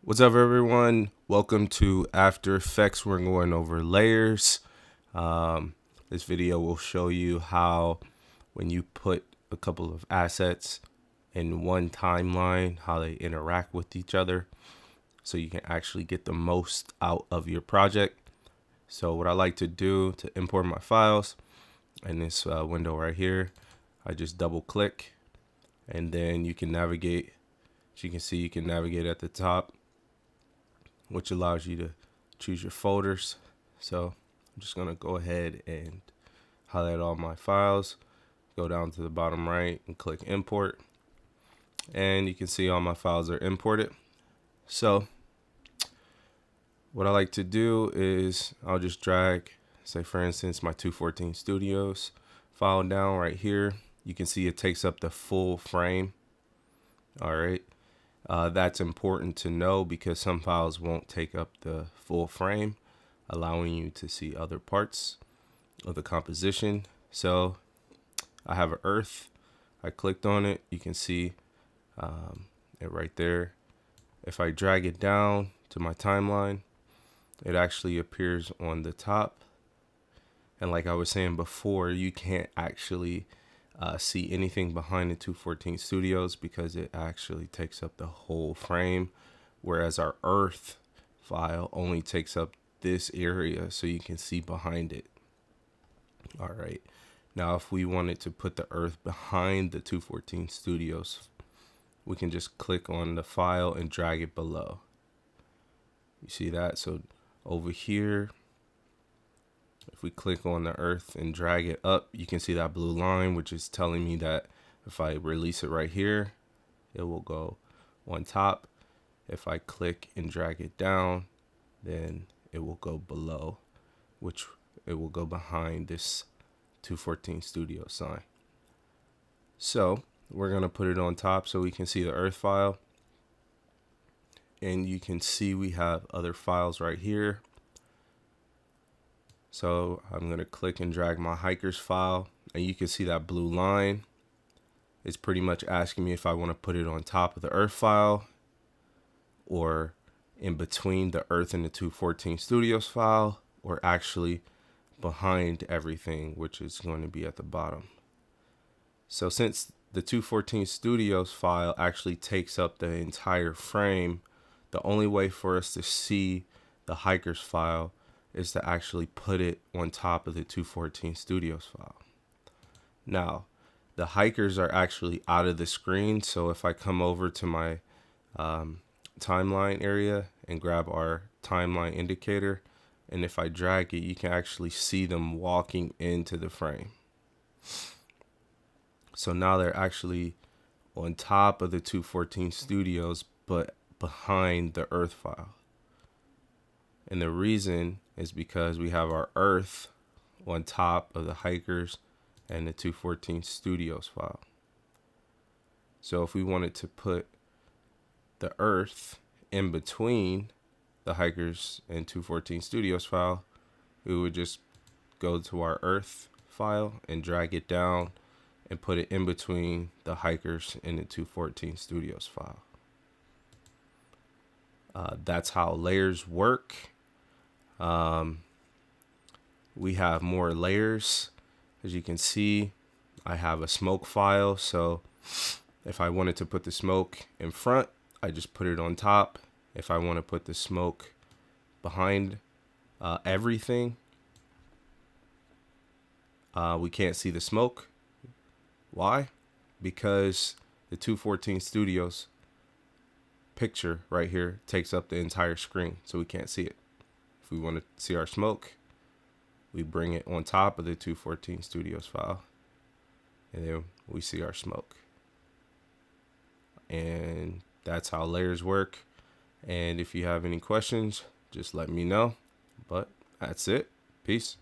What's up, everyone? Welcome to After Effects. We're going over layers. This video will show you how when you put a couple of assets in one timeline, how they interact with each other so you can actually get the most out of your project. So what I like to do to import my files in this window right here, I just double click and then you can navigate. As you can see, you can navigate at the top, which allows you to choose your folders. So I'm just gonna go ahead and highlight all my files, go down to the bottom right and click import. And you can see all my files are imported. So what I like to do is I'll just drag, say for instance, my 214 Studios file down right here. You can see it takes up the full frame. All right. That's important to know because some files won't take up the full frame, allowing you to see other parts of the composition. So I have an earth. I clicked on it. You can see it right there. If I drag it down to my timeline, it actually appears on the top. And like I was saying before, you can't actually see anything behind the 214 Studios because it actually takes up the whole frame, whereas our earth file only takes up this area so you can see behind it. All right, now if we wanted to put the earth behind the 214 Studios, we can just click on the file and drag it below. You see that? So over here, if we click on the earth and drag it up, you can see that blue line, which is telling me that if I release it right here, it will go on top. If I click and drag it down, then it will go below, which it will go behind this 214 Studio sign. So we're going to put it on top so we can see the earth file. And you can see we have other files right here. So I'm going to click and drag my hikers file, and you can see that blue line. It's pretty much asking me if I want to put it on top of the earth file or in between the earth and the 214 Studios file, or actually behind everything, which is going to be at the bottom. So since the 214 Studios file actually takes up the entire frame, the only way for us to see the hikers file is to actually put it on top of the 214 Studios file. Now, the hikers are actually out of the screen, so if I come over to my timeline area and grab our timeline indicator, and if I drag it, you can actually see them walking into the frame. So now they're actually on top of the 214 Studios, but behind the earth file. And the reason is because we have our earth on top of the hikers and the 214 Studios file. So if we wanted to put the earth in between the hikers and 214 Studios file, we would just go to our earth file and drag it down and put it in between the hikers and the 214 Studios file. That's how layers work. We have more layers. As you can see, I have a smoke file. So if I wanted to put the smoke in front, I just put it on top. If I want to put the smoke behind everything, we can't see the smoke. Why? Because the 214 Studios picture right here takes up the entire screen, so we can't see it. If we want to see our smoke, we bring it on top of the 214 Studios file, and then we see our smoke. And that's how layers work. And if you have any questions, just let me know. But that's it. Peace.